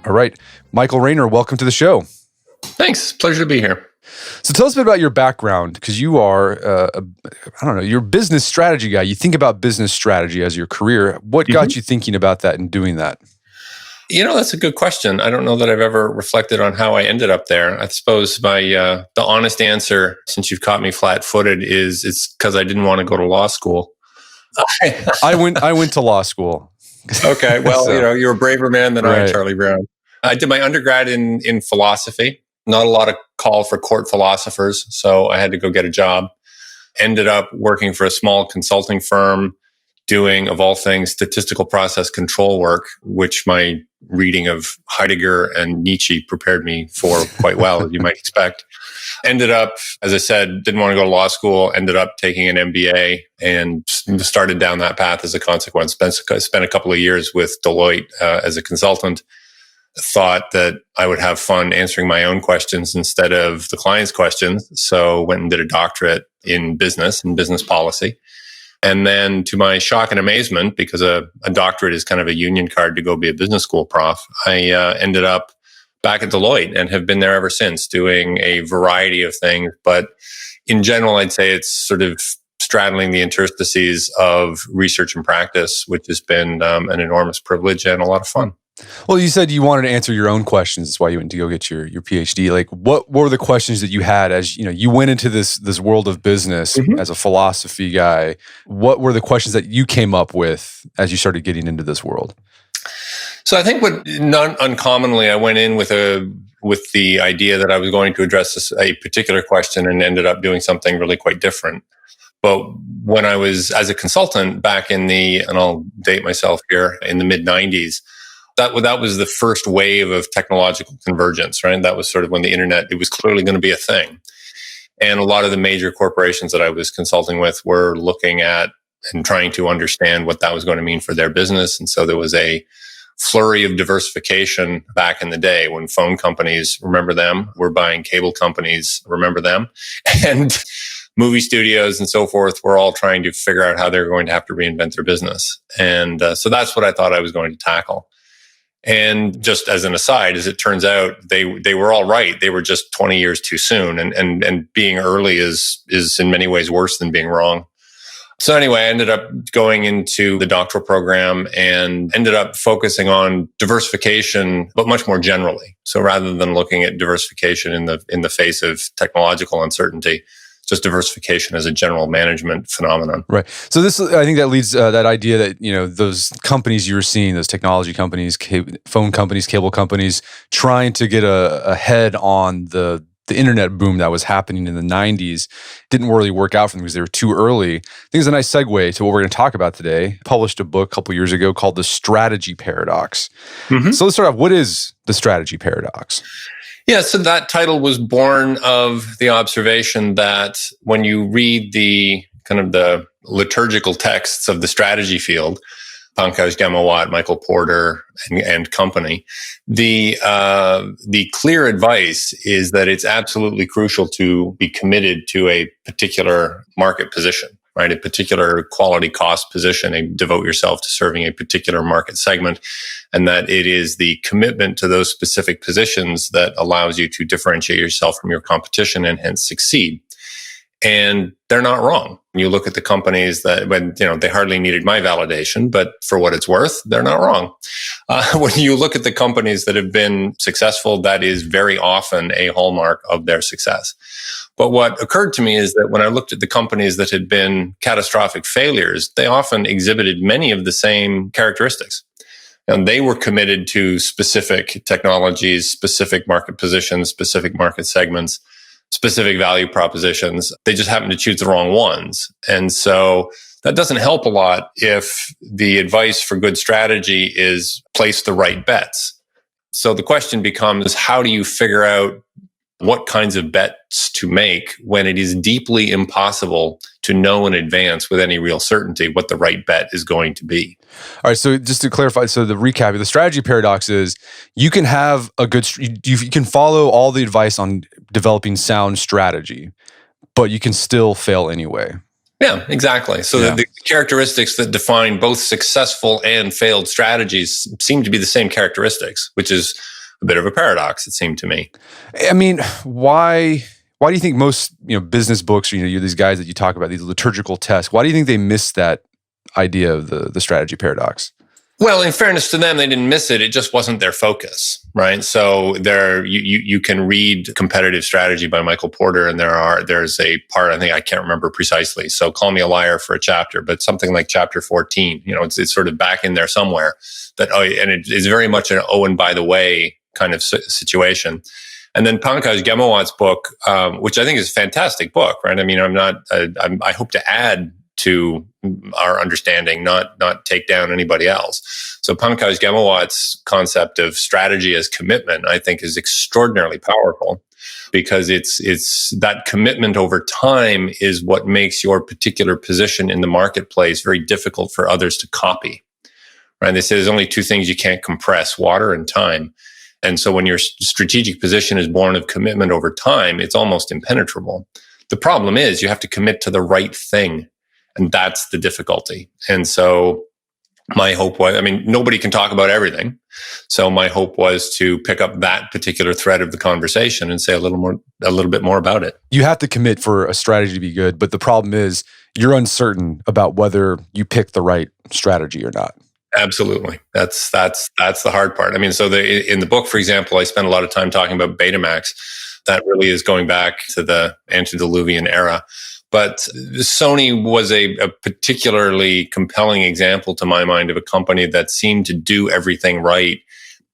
All right. Michael Raynor, welcome to the show. Thanks. Pleasure to be here. So tell us a bit about your background, because you are, you're a business strategy guy. You think about business strategy as your career. What got you thinking about that and doing that? That's a good question. I don't know that I've ever reflected on how I ended up there. I suppose the honest answer, since you've caught me flat-footed, is it's because I didn't want to go to law school. I went to law school. Okay. Well, So, you're a braver man than I, right. Charlie Brown. I did my undergrad in philosophy. Not a lot of call for court philosophers, so I had to go get a job. Ended up working for a small consulting firm doing, of all things, statistical process control work, which my reading of Heidegger and Nietzsche prepared me for quite well, as you might expect. Ended up, as I said, didn't want to go to law school, ended up taking an MBA and started down that path as a consequence. Spent a couple of years with Deloitte as a consultant. Thought that I would have fun answering my own questions instead of the client's questions. So went and did a doctorate in business and business policy. And then to my shock and amazement, because a doctorate is kind of a union card to go be a business school prof, I ended up back at Deloitte and have been there ever since, doing a variety of things. But in general, I'd say it's sort of straddling the interstices of research and practice, which has been an enormous privilege and a lot of fun. Well, you said you wanted to answer your own questions. That's why you went to go get your PhD. Like, what were the questions that you had as you went into this world of business as a philosophy guy? What were the questions that you came up with as you started getting into this world? So I think not uncommonly, I went in with the idea that I was going to address a particular question and ended up doing something really quite different. But when I was as a consultant back and I'll date myself here, in the mid-90s, that was the first wave of technological convergence, right? That was sort of when the internet, it was clearly going to be a thing. And a lot of the major corporations that I was consulting with were looking at and trying to understand what that was going to mean for their business. And so there was a flurry of diversification back in the day when phone companies, remember them, were buying cable companies, remember them, and movie studios and so forth were all trying to figure out how they're going to have to reinvent their business. And so that's what I thought I was going to tackle. And just as an aside, as it turns out, they were all right. They were just 20 years too soon. And being early is in many ways worse than being wrong. So anyway, I ended up going into the doctoral program and ended up focusing on diversification, but much more generally. So rather than looking at diversification in the face of technological uncertainty, just diversification as a general management phenomenon. Right. So I think that leads that idea that, those companies you were seeing, those technology companies, phone companies, cable companies, trying to get ahead on the internet boom that was happening in the 90s didn't really work out for them because they were too early. I think it's a nice segue to what we're going to talk about today. Published a book a couple years ago called The Strategy Paradox. So let's start off. What is the strategy paradox? Yeah, so that title was born of the observation that when you read the kind of the liturgical texts of the strategy field, Pankaj Gamawat, Michael Porter, and company, the clear advice is that it's absolutely crucial to be committed to a particular market position, right? A particular quality cost position, and devote yourself to serving a particular market segment. And that it is the commitment to those specific positions that allows you to differentiate yourself from your competition and hence succeed. And they're not wrong. You look at the companies that, they hardly needed my validation, but for what it's worth, they're not wrong. When you look at the companies that have been successful, that is very often a hallmark of their success. But what occurred to me is that when I looked at the companies that had been catastrophic failures, they often exhibited many of the same characteristics. And they were committed to specific technologies, specific market positions, specific market segments, specific value propositions. They just happened to choose the wrong ones. And so that doesn't help a lot if the advice for good strategy is place the right bets. So the question becomes, how do you figure out what kinds of bets to make when it is deeply impossible to know in advance with any real certainty what the right bet is going to be? All right. So just to clarify, so the recap, the strategy paradox is you can have you can follow all the advice on developing sound strategy, but you can still fail anyway. Yeah, exactly. So the characteristics that define both successful and failed strategies seem to be the same characteristics, which is a bit of a paradox, it seemed to me. I mean, why do you think most, business books, or, these guys that you talk about, these liturgical tests, why do you think they miss that idea of the strategy paradox? Well, in fairness to them, they didn't miss it. It just wasn't their focus, right? So you can read Competitive Strategy by Michael Porter, and there's a part, I can't remember precisely. So call me a liar for a chapter, but something like chapter 14, it's sort of back in there somewhere and it is very much an and by the way kind of situation. And then Pankaj Ghemawat's book, which I think is a fantastic book, right? I mean, I hope to add to our understanding, not take down anybody else. So Pankaj Ghemawat's concept of strategy as commitment, I think, is extraordinarily powerful, because it's that commitment over time is what makes your particular position in the marketplace very difficult for others to copy. Right? They say there's only two things you can't compress: water and time. And so when your strategic position is born of commitment over time, it's almost impenetrable. The problem is you have to commit to the right thing. And that's the difficulty. And so my hope was, nobody can talk about everything. So my hope was to pick up that particular thread of the conversation and say a little bit more about it. You have to commit for a strategy to be good, but the problem is you're uncertain about whether you pick the right strategy or not. Absolutely. That's the hard part. So in the book, for example, I spent a lot of time talking about Betamax. That really is going back to the antediluvian era. But Sony was a particularly compelling example to my mind of a company that seemed to do everything right,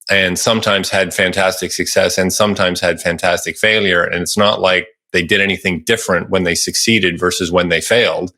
and sometimes had fantastic success and sometimes had fantastic failure. And it's not like they did anything different when they succeeded versus when they failed,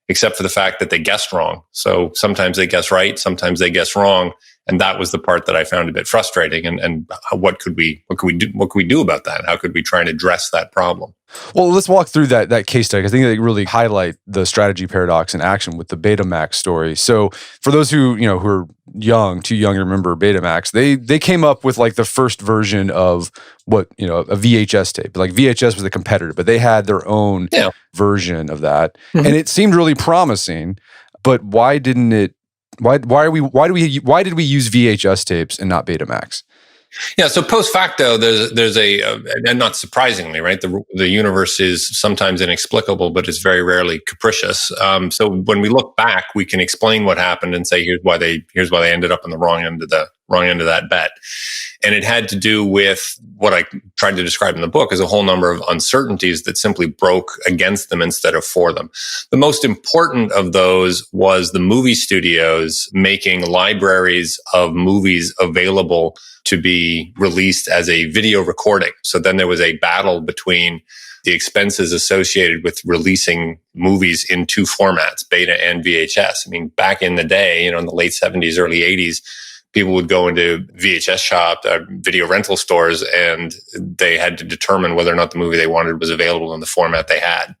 except for the fact that they guessed wrong. So sometimes they guess right, sometimes they guess wrong. And that was the part that I found a bit frustrating. And what could we do about that? How could we try and address that problem? Well, let's walk through that case study. I think they really highlight the strategy paradox in action with the Betamax story. So for those who are too young to remember Betamax, they came up with like the first version of what, a VHS tape. Like VHS was the competitor, but they had their own version of that. Mm-hmm. And it seemed really promising, but why didn't it? Why did we use VHS tapes and not Betamax? Yeah, so post facto, there's and not surprisingly, right? The universe is sometimes inexplicable, but it's very rarely capricious. So when we look back, we can explain what happened and say, here's why they ended up on the wrong end of that bet. And it had to do with what I tried to describe in the book as a whole number of uncertainties that simply broke against them instead of for them. The most important of those was the movie studios making libraries of movies available to be released as a video recording. So then there was a battle between the expenses associated with releasing movies in two formats, beta and VHS. Back in the day, in the late 70s, early 80s, people would go into VHS shops, video rental stores, and they had to determine whether or not the movie they wanted was available in the format they had.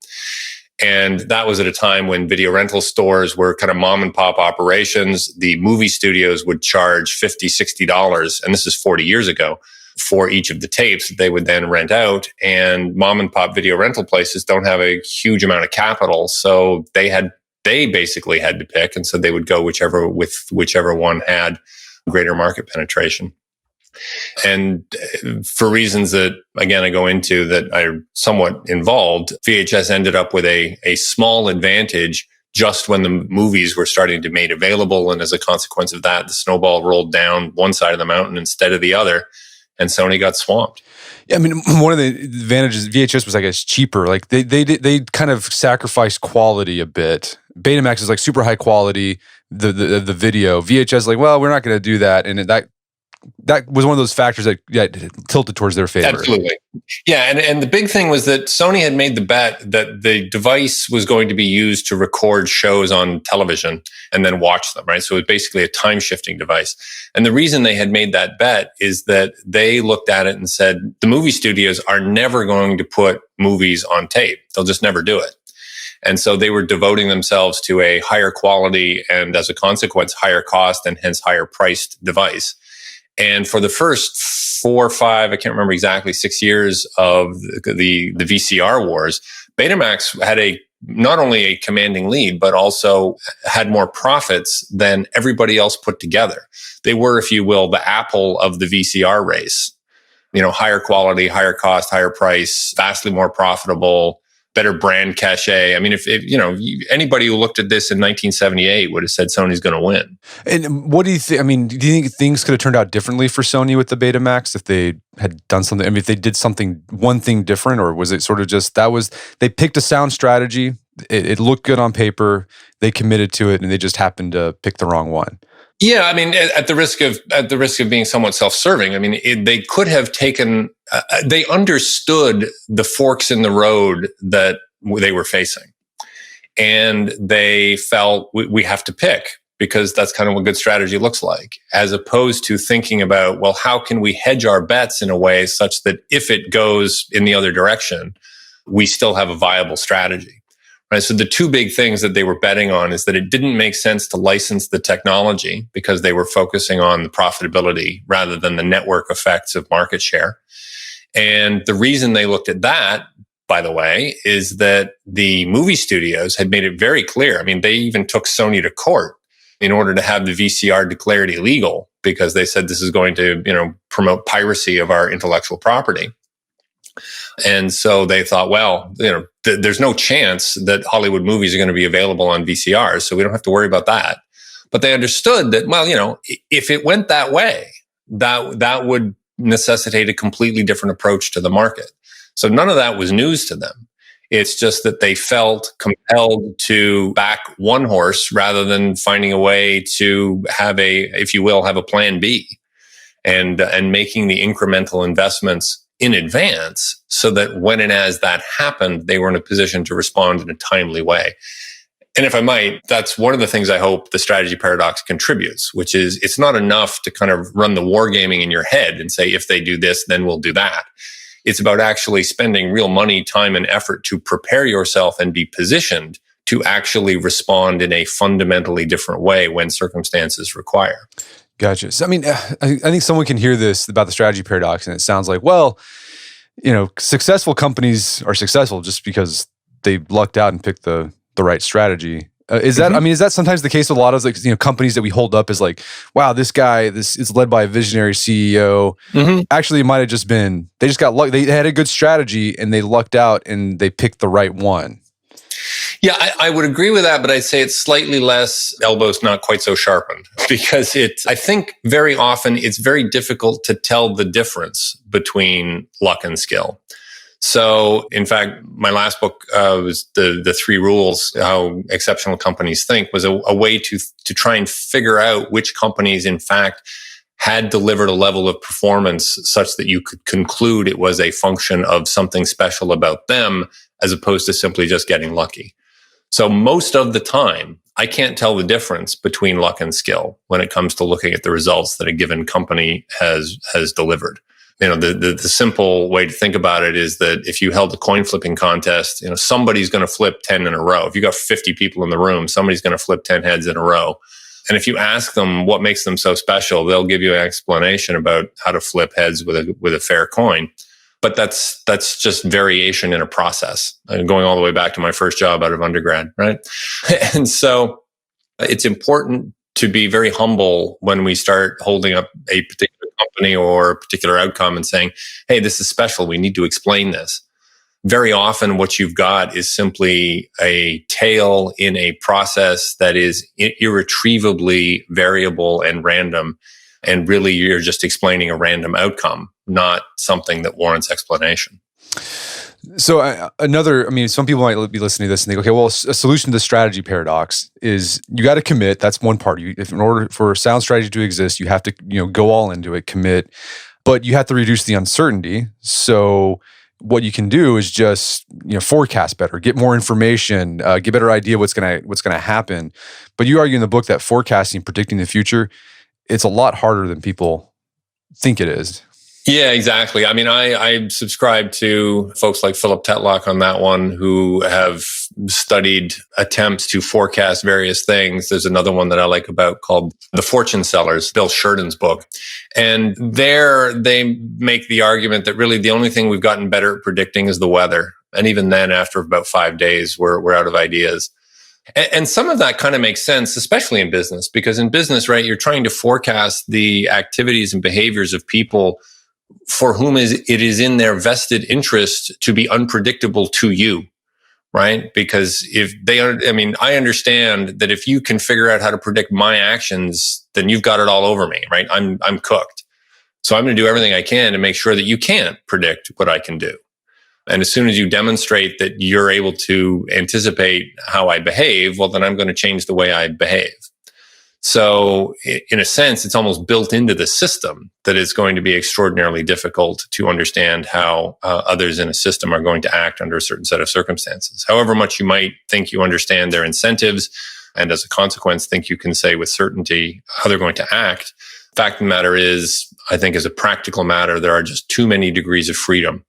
And that was at a time when video rental stores were kind of mom and pop operations. The movie studios would charge $50, $60, and this is 40 years ago, for each of the tapes that they would then rent out. And mom and pop video rental places don't have a huge amount of capital. So they basically had to pick. And so they would go whichever one had greater market penetration. And for reasons that, again, I go into that are somewhat involved, VHS ended up with a small advantage just when the movies were starting to be made available. And as a consequence of that, the snowball rolled down one side of the mountain instead of the other, and Sony got swamped. Yeah, one of the advantages, VHS was, I guess, cheaper. Like they kind of sacrificed quality a bit. Betamax is like super high quality, the video. VHS like, well, we're not going to do that, and that was one of those factors that tilted towards their favor. Absolutely. Yeah, and the big thing was that Sony had made the bet that the device was going to be used to record shows on television and then watch them, right? So it was basically a time-shifting device. And the reason they had made that bet is that they looked at it and said, the movie studios are never going to put movies on tape. They'll just never do it. And so they were devoting themselves to a higher quality and, as a consequence, higher cost and hence higher priced device. And for the first 4 or 5, I can't remember exactly, 6 years of the VCR wars, Betamax had a not only a commanding lead, but also had more profits than everybody else put together. They were, if you will, the Apple of the VCR race. Higher quality, higher cost, higher price, vastly more profitable, better brand cachet. I mean, if anybody who looked at this in 1978 would have said Sony's going to win. And what do you think? I mean, do you think things could have turned out differently for Sony with the Betamax if they had done something? I mean, if they did one thing different, or was it sort of just they picked a sound strategy, it looked good on paper, they committed to it, and they just happened to pick the wrong one? Yeah, I mean, at the risk of being somewhat self-serving, I mean, they could have taken. They understood the forks in the road that they were facing, and they felt we have to pick, because that's kind of what good strategy looks like, as opposed to thinking about, well, how can we hedge our bets in a way such that if it goes in the other direction, we still have a viable strategy. Right? So the two big things that they were betting on is that it didn't make sense to license the technology because they were focusing on the profitability rather than the network effects of market share. And the reason they looked at that, by the way, is that the movie studios had made it very clear. I mean, they even took Sony to court in order to have the VCR declared illegal, because they said this is going to, promote piracy of our intellectual property. And so they thought, well, there's no chance that Hollywood movies are going to be available on VCRs, so we don't have to worry about that. But they understood that, well, if it went that way, that would necessitate a completely different approach to the market. So none of that was news to them. It's just that they felt compelled to back one horse rather than finding a way to have if you will, have a plan B, and making the incremental investments in advance so that when and as that happened, they were in a position to respond in a timely way. And if I might, that's one of the things I hope the strategy paradox contributes, which is it's not enough to kind of run the wargaming in your head and say, if they do this, then we'll do that. It's about actually spending real money, time, and effort to prepare yourself and be positioned to actually respond in a fundamentally different way when circumstances require. Gotcha. So, I mean, I think someone can hear this about the strategy paradox, and it sounds like, well, successful companies are successful just because they lucked out and picked the right strategy. Is that? I mean, is that sometimes the case with a lot of companies that we hold up as like, wow, this is led by a visionary CEO. Actually, it might have just been they just got lucky. They had a good strategy and they lucked out and they picked the right one. Yeah, I would agree with that, but I'd say it's slightly less elbows not quite so sharpened, because I think very often it's very difficult to tell the difference between luck and skill. So, in fact, my last book was the 3 rules, how exceptional companies think, was a way to try and figure out which companies, in fact, had delivered a level of performance such that you could conclude it was a function of something special about them, as opposed to simply just getting lucky. So most of the time, I can't tell the difference between luck and skill when it comes to looking at the results that a given company has delivered. The simple way to think about it is that if you held a coin flipping contest, somebody's going to flip 10 in a row. If you got 50 people in the room, somebody's going to flip 10 heads in a row. And if you ask them what makes them so special, they'll give you an explanation about how to flip heads with a fair coin. But that's just variation in a process, going all the way back to my first job out of undergrad, right? And so it's important to be very humble when we start holding up a particular company or a particular outcome and saying, hey, this is special. We need to explain this. Very often what you've got is simply a tail in a process that is irretrievably variable and random. And really, you're just explaining a random outcome, not something that warrants explanation. So some people might be listening to this and think, okay, well, a solution to the strategy paradox is you got to commit. That's one part. If in order for a sound strategy to exist, you have to go all into it, commit, but you have to reduce the uncertainty. So what you can do is just forecast better, get more information, get a better idea what's gonna happen. But you argue in the book that forecasting, predicting the future, it's a lot harder than people think it is. Yeah, exactly. I mean, I subscribe to folks like Philip Tetlock on that one, who have studied attempts to forecast various things. There's another one that I like about called The Fortune Sellers, Bill Sheridan's book. And there they make the argument that really the only thing we've gotten better at predicting is the weather. And even then, after about 5 days, we're out of ideas. And some of that kind of makes sense, especially in business, because in business, right, you're trying to forecast the activities and behaviors of people for whom it is in their vested interest to be unpredictable to you, right? Because if they are, I mean, I understand that if you can figure out how to predict my actions, then you've got it all over me, right? I'm cooked. So I'm going to do everything I can to make sure that you can't predict what I can do. And as soon as you demonstrate that you're able to anticipate how I behave, well, then I'm going to change the way I behave. So in a sense, it's almost built into the system that it's going to be extraordinarily difficult to understand how others in a system are going to act under a certain set of circumstances. However much you might think you understand their incentives, and as a consequence, think you can say with certainty how they're going to act. Fact of the matter is, I think as a practical matter, there are just too many degrees of freedom.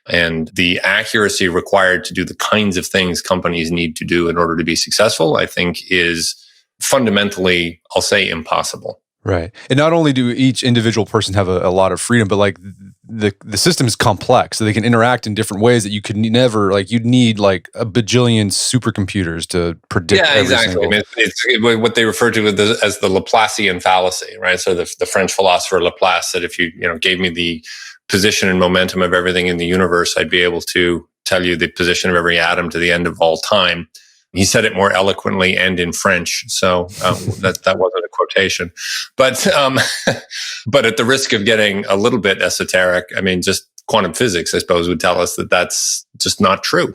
And the accuracy required to do the kinds of things companies need to do in order to be successful, I think, is fundamentally, I'll say, impossible. Right. And not only do each individual person have a lot of freedom, but like the system is complex, so they can interact in different ways that you could never, like you'd need like a bajillion supercomputers to predict. Yeah, exactly. I mean, it's what they refer to as the Laplacian fallacy, right? So the French philosopher Laplace said, if you gave me the position and momentum of everything in the universe, I'd be able to tell you the position of every atom to the end of all time. He said it more eloquently and in French, so that wasn't a quotation. But but at the risk of getting a little bit esoteric, I mean, just quantum physics, I suppose, would tell us that that's just not true.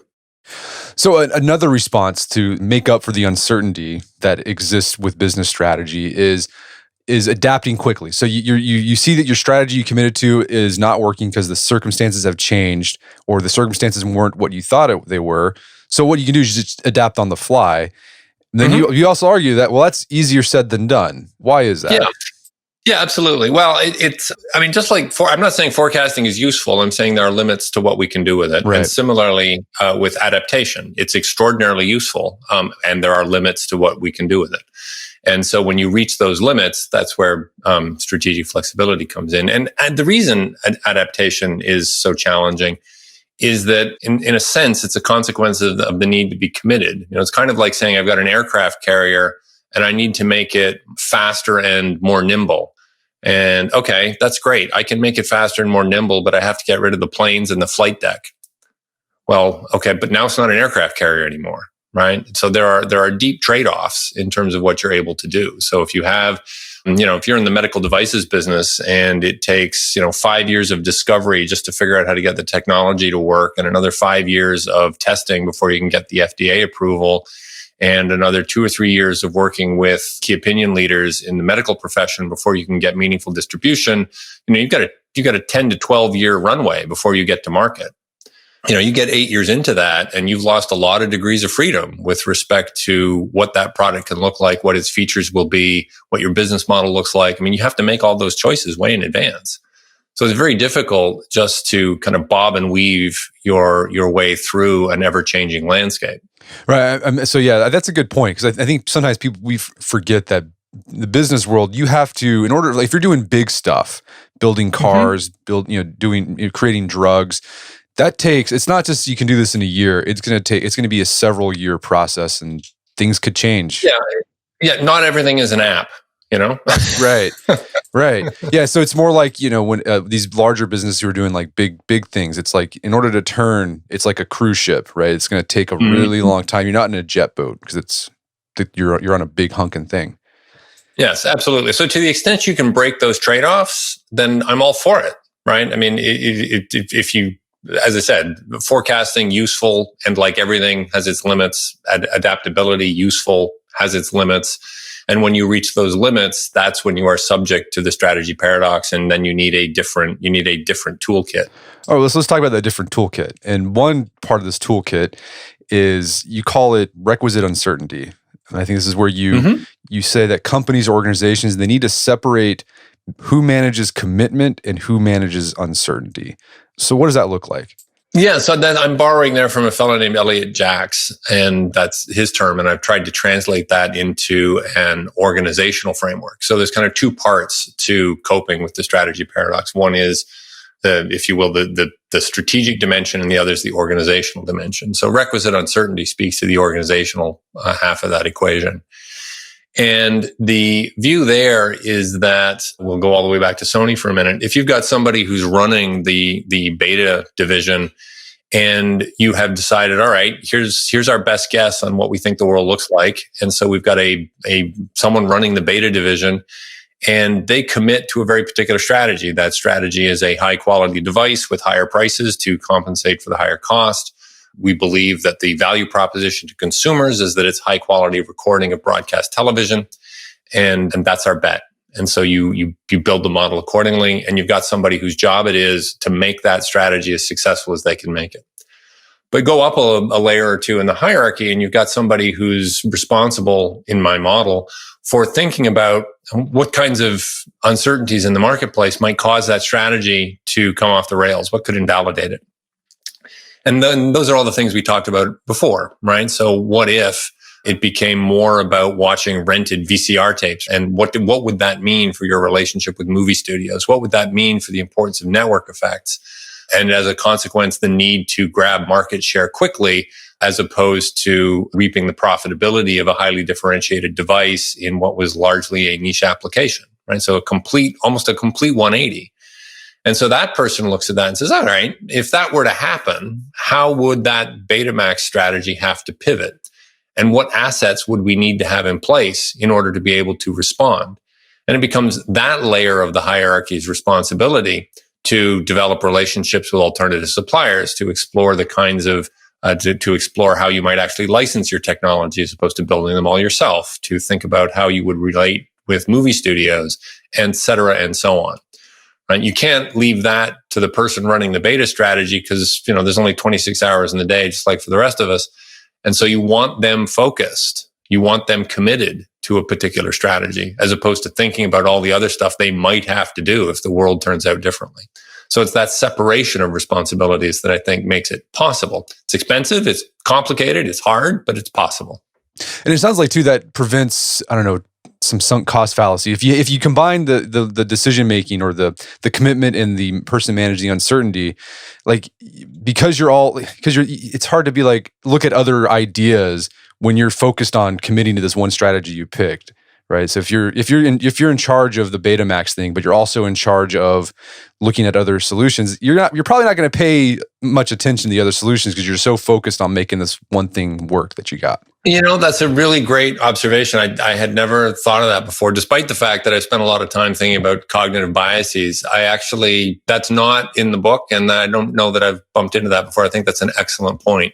So another response to make up for the uncertainty that exists with business strategy is adapting quickly. So you see that your strategy you committed to is not working because the circumstances have changed, or the circumstances weren't what you thought they were. So what you can do is just adapt on the fly. And then you also argue that, well, that's easier said than done. Why is that? Yeah, absolutely. Well, it's, I mean, just like, I'm not saying forecasting is useful. I'm saying there are limits to what we can do with it. Right. And similarly, with adaptation, it's extraordinarily useful. And there are limits to what we can do with it. And so when you reach those limits, that's where strategic flexibility comes in. And the reason adaptation is so challenging is that in a sense, it's a consequence of the need to be committed. It's kind of like saying I've got an aircraft carrier and I need to make it faster and more nimble. And okay, that's great. I can make it faster and more nimble, but I have to get rid of the planes and the flight deck. Well, okay, but now it's not an aircraft carrier anymore, right? So there are deep trade-offs in terms of what you're able to do. So if you have, if you're in the medical devices business and it takes, 5 years of discovery just to figure out how to get the technology to work, and another 5 years of testing before you can get the FDA approval, and another 2 or 3 years of working with key opinion leaders in the medical profession before you can get meaningful distribution, you've got a 10 to 12 year runway before you get to market. You get 8 years into that and you've lost a lot of degrees of freedom with respect to what that product can look like, what its features will be, what your business model looks like. I mean, you have to make all those choices way in advance. So it's very difficult just to kind of bob and weave your way through an ever-changing landscape. Right. So yeah, that's a good point, because I think sometimes we forget that the business world, you have to, in order, like if you're doing big stuff, building cars, creating drugs, that takes, it's not just you can do this in a year. It's going to be a several year process, and things could change. Yeah. Not everything is an app, Right. Yeah. So it's more like, when these larger businesses who are doing like big things, it's like in order to turn, it's like a cruise ship, right? It's going to take a really long time. You're not in a jet boat because you're on a big hunking thing. Yes, absolutely. So to the extent you can break those trade-offs, then I'm all for it, right? I mean, if you, as I said, forecasting useful, and like everything has its limits. Adaptability useful, has its limits. And when you reach those limits, that's when you are subject to the strategy paradox, and then you need a different toolkit. Oh, let's talk about that different toolkit. And one part of this toolkit is, you call it requisite uncertainty. And I think this is where you say that companies or organizations, they need to separate who manages commitment and who manages uncertainty. So what does that look like? Yeah, so then I'm borrowing there from a fellow named Elliot Jacks, and that's his term, and I've tried to translate that into an organizational framework. So there's kind of two parts to coping with the strategy paradox. One is if you will, the strategic dimension, and the other is the organizational dimension. So requisite uncertainty speaks to the organizational half of that equation. And the view there is that, we'll go all the way back to Sony for a minute. If you've got somebody who's running the beta division, and you have decided, all right, here's our best guess on what we think the world looks like. And so we've got someone running the beta division, and they commit to a very particular strategy. That strategy is a high quality device with higher prices to compensate for the higher cost. We believe that the value proposition to consumers is that it's high quality recording of broadcast television. And that's our bet. And so you build the model accordingly, and you've got somebody whose job it is to make that strategy as successful as they can make it. But go up a layer or two in the hierarchy, and you've got somebody who's responsible, in my model, for thinking about what kinds of uncertainties in the marketplace might cause that strategy to come off the rails. What could invalidate it? And then those are all the things we talked about before, right? So what if it became more about watching rented VCR tapes? And what would that mean for your relationship with movie studios? What would that mean for the importance of network effects? And as a consequence, the need to grab market share quickly, as opposed to reaping the profitability of a highly differentiated device in what was largely a niche application, right? So almost a complete 180. And so that person looks at that and says, all right, if that were to happen, how would that Betamax strategy have to pivot? And what assets would we need to have in place in order to be able to respond? And it becomes that layer of the hierarchy's responsibility to develop relationships with alternative suppliers, to explore the kinds of, to explore how you might actually license your technology as opposed to building them all yourself, to think about how you would relate with movie studios, et cetera, and so on. Right? You can't leave that to the person running the beta strategy, because, there's only 26 hours in the day, just like for the rest of us. And so you want them focused. You want them committed to a particular strategy, as opposed to thinking about all the other stuff they might have to do if the world turns out differently. So it's that separation of responsibilities that I think makes it possible. It's expensive, it's complicated, it's hard, but it's possible. And it sounds like, too, that prevents, some sunk cost fallacy. If you combine the decision making, or the commitment, and the person managing the uncertainty, because it's hard to be like, look at other ideas when you're focused on committing to this one strategy you picked, right? So if you're in charge of the Betamax thing, but you're also in charge of looking at other solutions, you're probably not going to pay much attention to the other solutions, because you're so focused on making this one thing work that you got. That's a really great observation. I had never thought of that before, despite the fact that I spent a lot of time thinking about cognitive biases. That's not in the book, and I don't know that I've bumped into that before. I think that's an excellent point.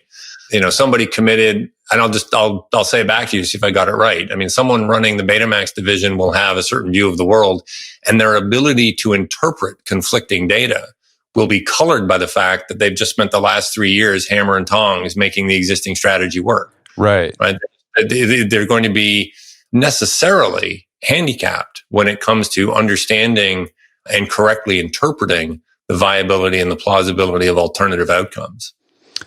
Somebody committed, and I'll say it back to you, see if I got it right. Someone running the Betamax division will have a certain view of the world, and their ability to interpret conflicting data will be colored by the fact that they've just spent the last 3 years hammer and tongs making the existing strategy work. Right. They're going to be necessarily handicapped when it comes to understanding and correctly interpreting the viability and the plausibility of alternative outcomes.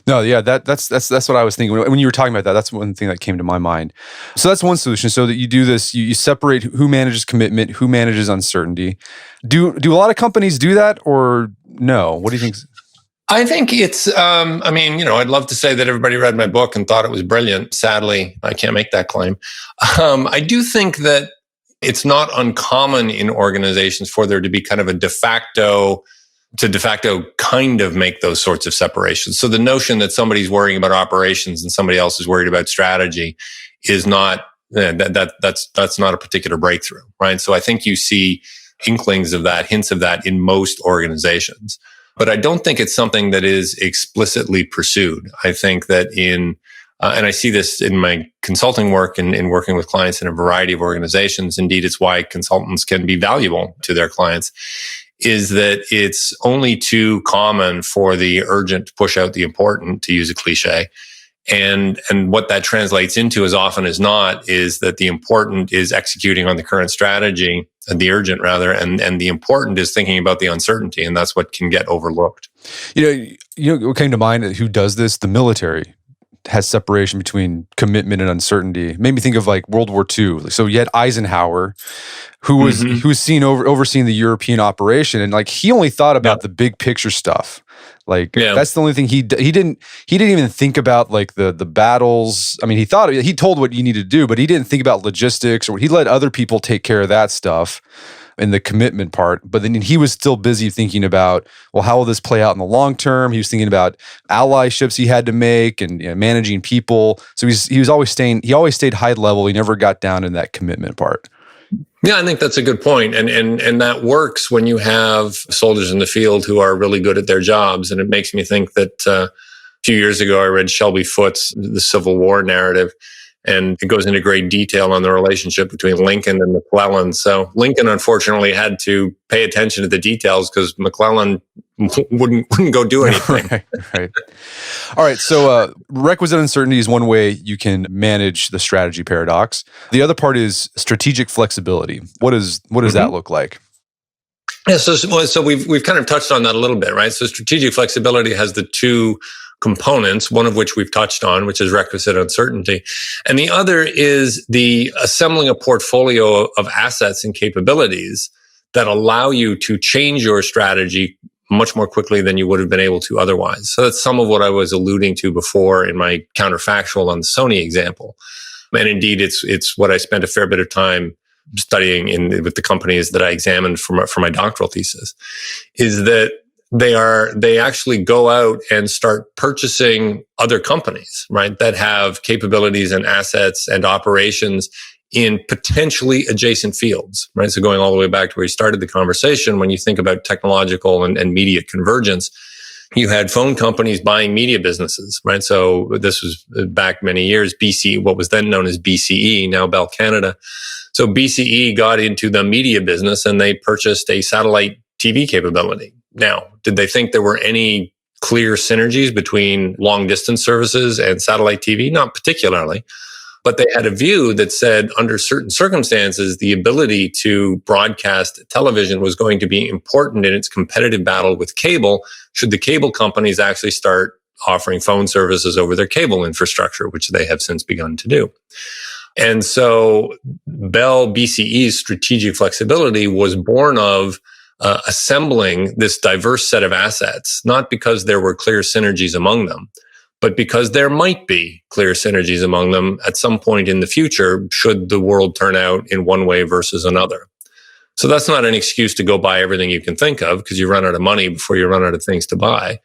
No, yeah, that's what I was thinking when you were talking about that. That's one thing that came to my mind. So that's one solution. So that you do this, you separate who manages commitment, who manages uncertainty. Do a lot of companies do that, or no? What do you think? I think it's, I'd love to say that everybody read my book and thought it was brilliant. Sadly, I can't make that claim. I do think that it's not uncommon in organizations for there to be kind of a de facto kind of make those sorts of separations. So the notion that somebody's worrying about operations and somebody else is worried about strategy is not, that's not a particular breakthrough, right? So I think you see inklings of that, hints of that in most organizations. But I don't think it's something that is explicitly pursued. I think that and I see this in my consulting work and in working with clients in a variety of organizations. Indeed, it's why consultants can be valuable to their clients, is that it's only too common for the urgent to push out the important, to use a cliche. And what that translates into, as often as not, is that the important is executing on the current strategy, the urgent rather, and the important is thinking about the uncertainty, and that's what can get overlooked. What came to mind, who does this? The military has separation between commitment and uncertainty. It made me think of like World War II. So you had Eisenhower, who was overseeing the European operation, and like he only thought about the big picture stuff. Like that's the only thing he didn't even think about like the battles. I mean, he told what you needed to do, but he didn't think about logistics, or he let other people take care of that stuff and the commitment part. But then he was still busy thinking about, well, how will this play out in the long term? He was thinking about allyships he had to make and managing people. So he always stayed high level. He never got down in that commitment part. Yeah, I think that's a good point. And that works when you have soldiers in the field who are really good at their jobs. And it makes me think that a few years ago, I read Shelby Foote's The Civil War Narrative, and it goes into great detail on the relationship between Lincoln and McClellan. So Lincoln, unfortunately, had to pay attention to the details because McClellan wouldn't go do anything. Right. All right. So requisite uncertainty is one way you can manage the strategy paradox. The other part is strategic flexibility. What does that look like? Yeah. So we've kind of touched on that a little bit, right? So strategic flexibility has the two components, one of which we've touched on, which is requisite uncertainty. And the other is the assembling a portfolio of assets and capabilities that allow you to change your strategy much more quickly than you would have been able to otherwise. So that's some of what I was alluding to before in my counterfactual on the Sony example. And indeed, it's what I spent a fair bit of time studying with the companies that I examined for my doctoral thesis, is that they actually go out and start purchasing other companies, right, that have capabilities and assets and operations in potentially adjacent fields, right? So going all the way back to where you started the conversation, when you think about technological and media convergence, you had phone companies buying media businesses, right? So this was back many years, what was then known as BCE, now Bell Canada. So BCE got into the media business and they purchased a satellite TV capability. Now, did they think there were any clear synergies between long distance services and satellite TV? Not particularly. But they had a view that said under certain circumstances, the ability to broadcast television was going to be important in its competitive battle with cable, should the cable companies actually start offering phone services over their cable infrastructure, which they have since begun to do. And so Bell BCE's strategic flexibility was born of assembling this diverse set of assets, not because there were clear synergies among them, but because there might be clear synergies among them at some point in the future, should the world turn out in one way versus another. So that's not an excuse to go buy everything you can think of, because you run out of money before you run out of things to buy.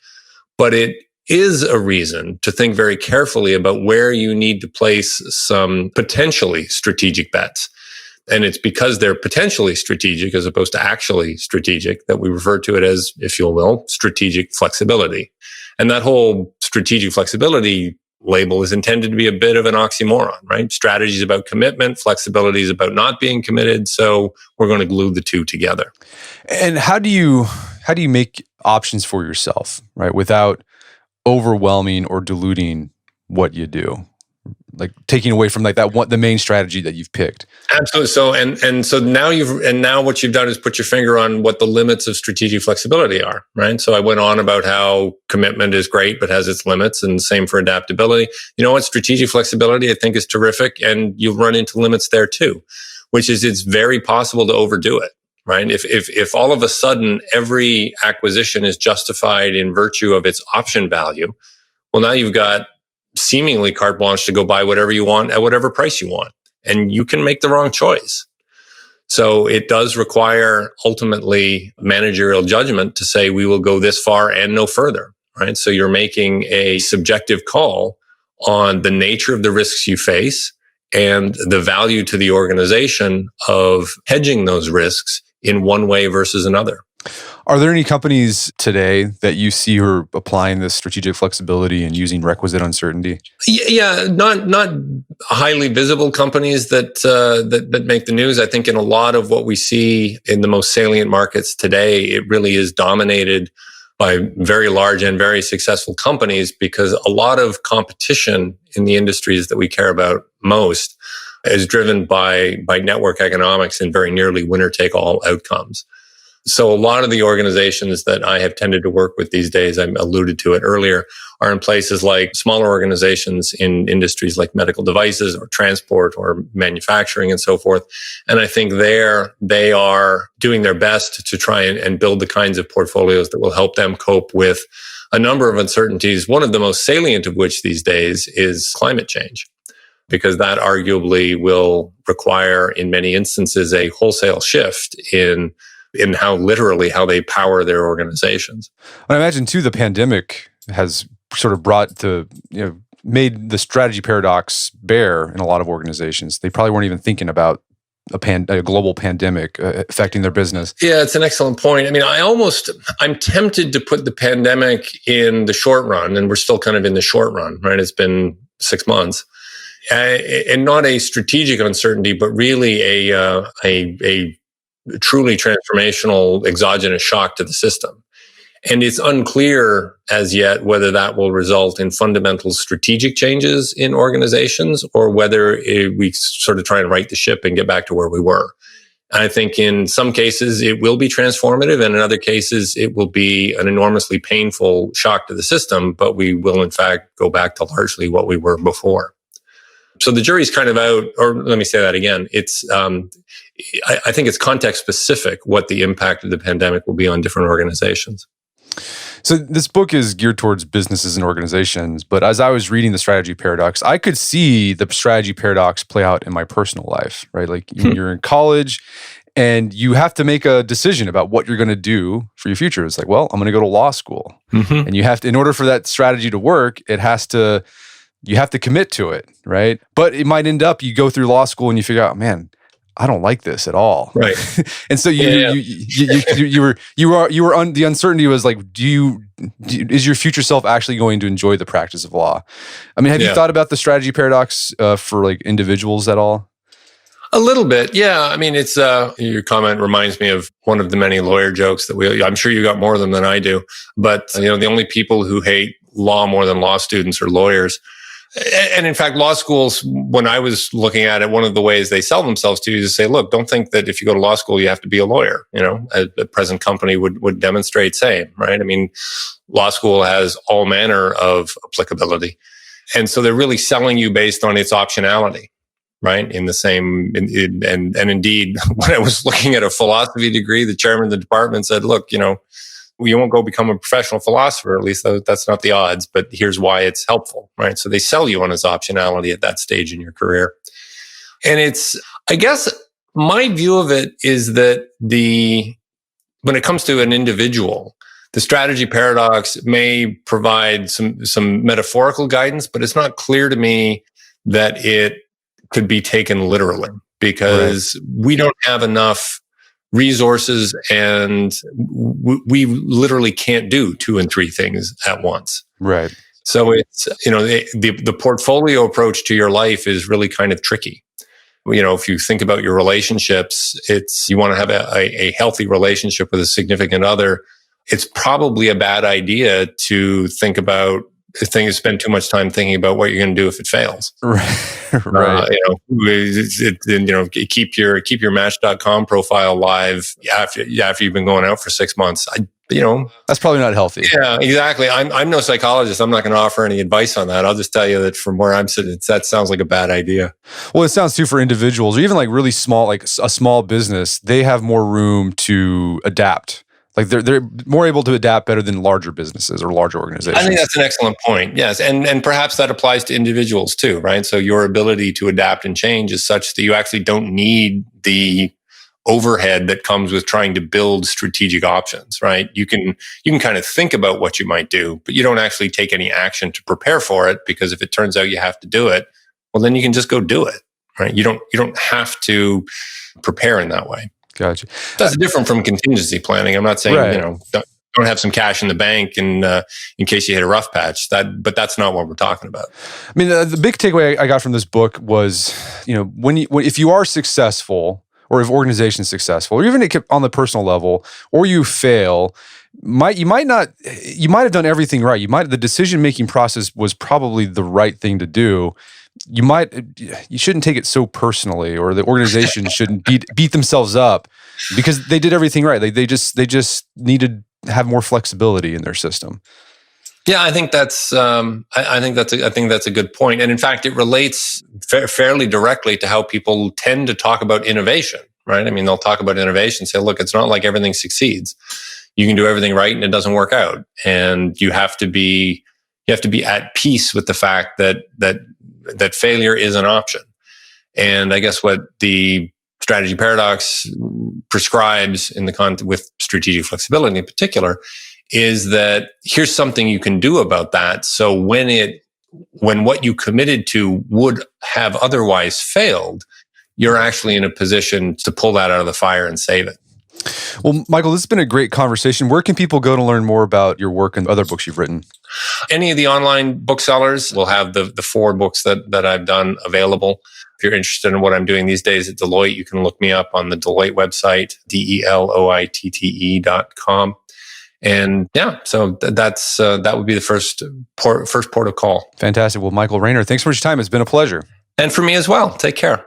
But it is a reason to think very carefully about where you need to place some potentially strategic bets. And it's because they're potentially strategic as opposed to actually strategic that we refer to it as, if you will, strategic flexibility. And that whole strategic flexibility label is intended to be a bit of an oxymoron, right? Strategy is about commitment, flexibility is about not being committed. So we're going to glue the two together. And how do you make options for yourself, right, without overwhelming or diluting what you do? Like taking away from like the main strategy that you've picked. Absolutely. So so now what you've done is put your finger on what the limits of strategic flexibility are, right? So I went on about how commitment is great but has its limits, and same for adaptability. You know what? Strategic flexibility I think is terrific, and you'll run into limits there too, which is it's very possible to overdo it, right? If all of a sudden every acquisition is justified in virtue of its option value, well, now you've got seemingly carte blanche to go buy whatever you want at whatever price you want. And you can make the wrong choice. So it does require ultimately managerial judgment to say we will go this far and no further, right? So you're making a subjective call on the nature of the risks you face and the value to the organization of hedging those risks in one way versus another. Are there any companies today that you see who are applying this strategic flexibility and using requisite uncertainty? Yeah, not highly visible companies that make the news. I think in a lot of what we see in the most salient markets today, it really is dominated by very large and very successful companies, because a lot of competition in the industries that we care about most is driven by network economics and very nearly winner-take-all outcomes. So a lot of the organizations that I have tended to work with these days, I alluded to it earlier, are in places like smaller organizations in industries like medical devices or transport or manufacturing and so forth. And I think there they are doing their best to try and build the kinds of portfolios that will help them cope with a number of uncertainties, one of the most salient of which these days is climate change, because that arguably will require, in many instances, a wholesale shift in how they power their organizations. And I imagine too, the pandemic has sort of made the strategy paradox bare in a lot of organizations. They probably weren't even thinking about a global pandemic affecting their business. Yeah, it's an excellent point. I mean, I'm tempted to put the pandemic in the short run, and we're still kind of in the short run, right? It's been 6 months. And not a strategic uncertainty, but really a truly transformational exogenous shock to the system. And it's unclear as yet whether that will result in fundamental strategic changes in organizations or whether we sort of try and right the ship and get back to where we were. I think in some cases it will be transformative, and in other cases it will be an enormously painful shock to the system, but we will in fact go back to largely what we were before. So the jury's kind of out, or let me say that again. I think it's context specific what the impact of the pandemic will be on different organizations. So this book is geared towards businesses and organizations, but as I was reading the strategy paradox, I could see the strategy paradox play out in my personal life, right? Like you're in college and you have to make a decision about what you're going to do for your future. It's like, well, I'm going to go to law school. Mm-hmm. And you have to, in order for that strategy to work, you have to commit to it, right? But it might end up you go through law school and you figure out, man, I don't like this at all, right? And so the uncertainty was like, is your future self actually going to enjoy the practice of law? I mean, have you thought about the strategy paradox for like individuals at all? A little bit, yeah. I mean, it's your comment reminds me of one of the many lawyer jokes that I'm sure you got more of them than I do. But the only people who hate law more than law students are lawyers. And in fact, law schools, when I was looking at it, one of the ways they sell themselves to you is to say, look, don't think that if you go to law school, you have to be a lawyer. A present company would demonstrate same, right? I mean, law school has all manner of applicability. And so they're really selling you based on its optionality, right? In the same, and indeed, when I was looking at a philosophy degree, the chairman of the department said, look, you won't go become a professional philosopher, at least that's not the odds, but here's why it's helpful, right? So they sell you on its optionality at that stage in your career. And I guess my view of it is that when it comes to an individual, the strategy paradox may provide some metaphorical guidance, but it's not clear to me that it could be taken literally, because we don't have enough resources, and we literally can't do 2 and 3 things at once. Right. So it's, the portfolio approach to your life is really kind of tricky. If you think about your relationships, you want to have a healthy relationship with a significant other. It's probably a bad idea to spend too much time thinking about what you're going to do if it fails. Right. Keep your Match.com profile live after you've been going out for 6 months. That's probably not healthy. Yeah, exactly. I'm no psychologist. I'm not going to offer any advice on that. I'll just tell you that from where I'm sitting, that sounds like a bad idea. Well, it sounds too for individuals, or even like really small, like a small business. They have more room to adapt. Like they're more able to adapt better than larger businesses or larger organizations. I think that's an excellent point. Yes, and perhaps that applies to individuals too, right? So your ability to adapt and change is such that you actually don't need the overhead that comes with trying to build strategic options, right? You can kind of think about what you might do, but you don't actually take any action to prepare for it, because if it turns out you have to do it, well, then you can just go do it, right? You don't have to prepare in that way. Gotcha. That's different from contingency planning. I'm not saying, don't have some cash in the bank in case you hit a rough patch. But that's not what we're talking about. I mean, the big takeaway I got from this book was, if you are successful, or if organization's successful, or even on the personal level, or you fail, you might have done everything right. The decision-making process was probably the right thing to do, you shouldn't take it so personally, or the organization shouldn't beat themselves up because they did everything right. Like they just needed to have more flexibility in their system. Yeah, I think that's a good point, and in fact, it relates fairly directly to how people tend to talk about innovation. Right? I mean, they'll talk about innovation, say, "Look, it's not like everything succeeds. You can do everything right, and it doesn't work out, and you have to be at peace with the fact that failure is an option." And I guess what the strategy paradox prescribes with strategic flexibility in particular is that here's something you can do about that. So when what you committed to would have otherwise failed, you're actually in a position to pull that out of the fire and save it. Well, Michael, this has been a great conversation. Where can people go to learn more about your work and other books you've written? Any of the online booksellers will have the 4 books that I've done available. If you're interested in what I'm doing these days at Deloitte, you can look me up on the Deloitte website, deloitte.com. And yeah, so that would be the first port of call. Fantastic. Well, Michael Raynor, thanks for your time. It's been a pleasure. And for me as well. Take care.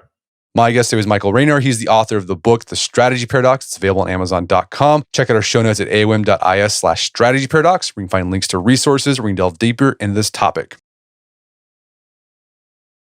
My guest today was Michael Raynor. He's the author of the book, The Strategy Paradox. It's available on Amazon.com. Check out our show notes at aom.is/strategy paradox, where you can find links to resources where we can delve deeper into this topic.